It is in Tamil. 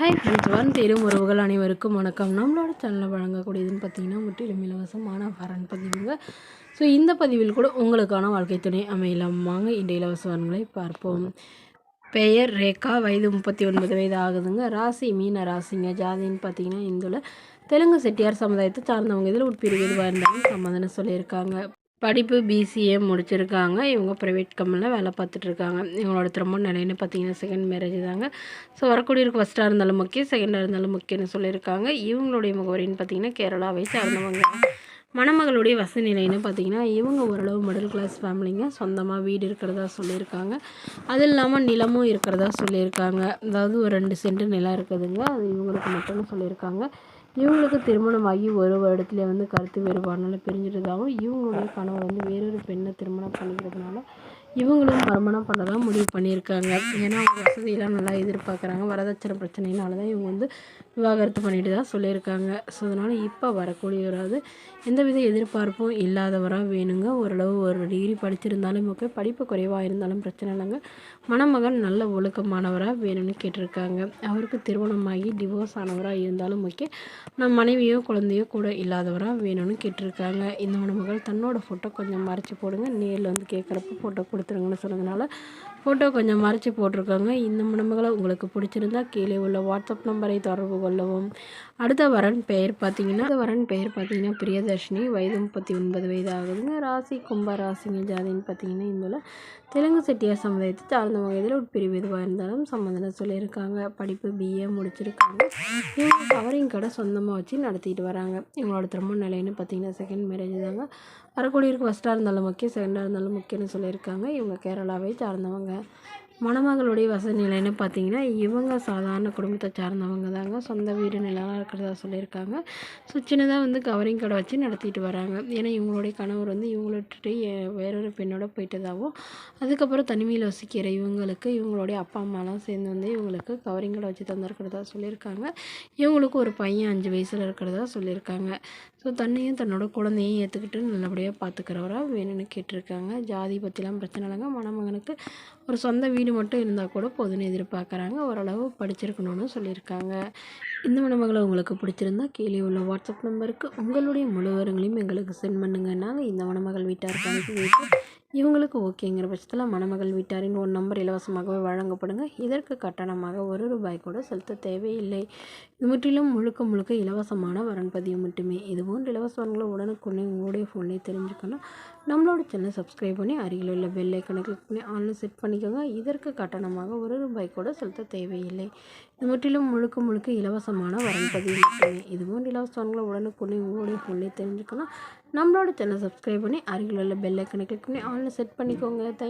ஹாய் ஃப்ரெண்ட்ஸ், தேடும் உறவுகள் அனைவருக்கும் வணக்கம். நம்மளோட சேனலில் வழங்கக்கூடியதுன்னு பார்த்தீங்கன்னா முற்றிலும் இலவசமான வரன் பதிவுங்க. ஸோ இந்த பதிவில் கூட உங்களுக்கான வாழ்க்கை துணை அமையலாம். வாங்க இந்த இலவச வரன்களை பார்ப்போம். பெயர் ரேகா, வயது 39 வயது ஆகுதுங்க. ராசி மீன ராசிங்க. ஜாதின்னு பார்த்தீங்கன்னா இந்துல தெலுங்கு செட்டியார் சமுதாயத்தை சார்ந்தவங்க. இதில் உட்பிரிவு எதுவாக இருந்தாலும் சம்மதம்னு சொல்லியிருக்காங்க. படிப்பு பிசிஏ முடிச்சிருக்காங்க. இவங்க ப்ரைவேட் கம்பெனியில் வேலை பார்த்துட்ருக்காங்க. இவங்களோட திருமண நிலைன்னு பார்த்தீங்கன்னா செகண்ட் மேரேஜ் தாங்க. ஸோ வரக்கூடியவருக்கு ஃபஸ்ட்டாக இருந்தாலும் முக்கியம், செகண்டாக இருந்தாலும் முக்கியம்னு சொல்லியிருக்காங்க. இவங்களுடைய முகவரின்னு பார்த்தீங்கன்னா கேரளாவை சார்ந்தவங்க. மணமகளுடைய வசதி நிலைன்னு பார்த்தீங்கன்னா இவங்க ஓரளவு மிடில் கிளாஸ் ஃபேமிலிங்க. சொந்தமாக வீடு இருக்கிறதா சொல்லியிருக்காங்க. அது இல்லாமல் நிலமும் இருக்கிறதா சொல்லியிருக்காங்க. அதாவது ஒரு 2 சென்ட் நிலம் இருக்குதுங்க. அது இவங்களுக்கு மட்டும்னு சொல்லியிருக்காங்க. இவங்களுக்கு திருமணமாகி ஒரு வருடத்துலேயே கருத்து வேறுபாடுனால பிரிஞ்சிட்டதாகவும், இவங்களுடைய கணவர் வேறொரு பெண்ணை திருமணம் பண்ணிக்கிறதுனால இவங்களும் மறுமணம் பண்ண முடிவு பண்ணியிருக்காங்க. ஏன்னா அவங்க வசதியெல்லாம் நல்லா எதிர்பார்க்குறாங்க. வரதட்சணை பிரச்சனையினால தான் இவங்க விவாகரத்து பண்ணிட்டு தான் சொல்லியிருக்காங்க. ஸோ அதனால் இப்போ வரக்கூடியவராது எந்தவித எதிர்பார்ப்பும் இல்லாதவராக வேணுங்க. ஓரளவு ஒரு டிகிரி படிச்சிருந்தாலும் ஓகே, படிப்பு குறைவாக இருந்தாலும் பிரச்சனை இல்லைங்க. மணமகன் நல்ல ஒழுக்கமானவராக வேணும்னு கேட்டிருக்காங்க. அவருக்கு திருமணமாகி டிவோர்ஸ் ஆனவராக இருந்தாலும் ஓகே, நம்ம மனைவியோ குழந்தையோ கூட இல்லாதவராக வேணும்னு கேட்டிருக்காங்க. இந்த மணமகள் தன்னோட ஃபோட்டோ கொஞ்சம் மறைச்சி போடுங்க, நேரில் கேட்குறப்ப ஃபோட்டோ கொடுத்துருங்கன்னு சொன்னதுனால ஃபோட்டோ கொஞ்சம் மறைச்சி போட்டிருக்காங்க. இந்த மணமகளை உங்களுக்கு பிடிச்சிருந்தா கீழே உள்ள வாட்ஸ்அப் நம்பரை தொடர்பு கொள்ளவும். அடுத்த வரன் பெயர் பார்த்தீங்கன்னா பிரியதர்ஷினி, வயது 39 வயது ஆகுதுங்க. ராசி கும்ப ராசிங்க. ஜாதின்னு பார்த்தீங்கன்னா இந்துல தெலுங்கு செட்டியார் சமுதாயத்தை சார்ந்தவங்க. இதில் உட்பிரிவு எதுவாக இருந்தாலும் சம்மந்தம் சொல்லியிருக்காங்க. படிப்பு பிஏ முடிச்சிருக்காங்க. இவங்க கவரிங் கடை சொந்தமாக வச்சு நடத்திட்டு வராங்க. இவங்களோட திருமண நிலைன்னு பார்த்தீங்கன்னா செகண்ட் மேரேஜ் தாங்க. வரக்கூடியவருக்கு ஃபஸ்ட்டாக இருந்தாலும் முக்கியம், செகண்டாக இருந்தாலும் முக்கியம்னு சொல்லியிருக்காங்க. இவங்க கேரளாவை சார்ந்தவங்க. மணமகளுடைய வசதி நிலைன்னு பார்த்தீங்கன்னா இவங்க சாதாரண குடும்பத்தை சார்ந்தவங்க தாங்க. சொந்த வீடு நிலம் இருக்கிறதா சொல்லியிருக்காங்க. ஸோ சின்னதாக கவரிங் கடை வச்சு நடத்திட்டு வராங்க. ஏன்னா இவங்களுடைய கணவர் இவங்களை விட்டுட்டு வேறொரு பெண்ணோட போயிட்டதாகவும், அதுக்கப்புறம் தனிமையில் வசிக்கிற இவங்களுக்கு இவங்களுடைய அப்பா அம்மாலாம் சேர்ந்து இவங்களுக்கு கவரிங் கடை வச்சு தந்திருக்கிறதா சொல்லியிருக்காங்க. இவங்களுக்கு ஒரு பையன் 5 வயசில் இருக்கிறதா சொல்லியிருக்காங்க. ஸோ தன்னையும் தன்னோட குழந்தையும் ஏற்றுக்கிட்டு நல்லபடியாக பார்த்துக்கிறவராக வேணும்னு கேட்டிருக்காங்க. ஜாதி பற்றிலாம் பிரச்சனை இல்லைங்க. மணமகனுக்கு ஒரு சொந்த வீடு மட்டும் இருந்தால் கூட போதும்னு எதிர்பார்க்குறாங்க. ஓரளவு படிச்சிருக்கணும்னு சொல்லியிருக்காங்க. இந்த மணமகளை உங்களுக்கு பிடிச்சிருந்தா கீழே உள்ள வாட்ஸ்அப் நம்பருக்கு உங்களுடைய முழு விவரங்களையும் எங்களுக்கு சென்ட் பண்ணுங்க. நாங்கள் இந்த மணமகள் வீட்டாருக்கு அனுப்பி வைத்து இவங்களுக்கு ஓகேங்கிற பட்சத்தில் மணமகள் வீட்டாரின் 1 நம்பர் இலவசமாகவே வழங்கப்படுங்க. இதற்கு கட்டணமாக ₹1 கூட செலுத்த தேவையில்லை. இது முற்றிலும் முழுக்க இலவசமான வரன் பதிவு மட்டுமே. இதுபோன்ற இலவச வரன்களை உடனுக்குடனே உங்களுடைய ஃபோன்லேயே தெரிஞ்சுக்கணும். நம்மளோட சேனலை சப்ஸ்கிரைப் பண்ணி அருகில் உள்ள பெல் ஐக்கனை கிளிக் பண்ணி ஆன்லைன் செட் பண்ணிக்கோங்க. இதற்கு கட்டணமாக ₹1 கூட செலுத்த தேவையில்லை. இது முற்றிலும் முழுக்க இலவசமான வரன் பதிவு மட்டுமே. இதுபோன்ற இலவச வரன்களை உடனுக்குடனே உங்களுடைய ஃபோன்லேயே தெரிஞ்சுக்கணும். நம்மளோட சேனலை சப்ஸ்கிரைப் பண்ணி அருகில் உள்ள பெல் ஐக்கனை கிளிக் பண்ணி ஆன்லைன் செட் பண்ணிக்கோங்க.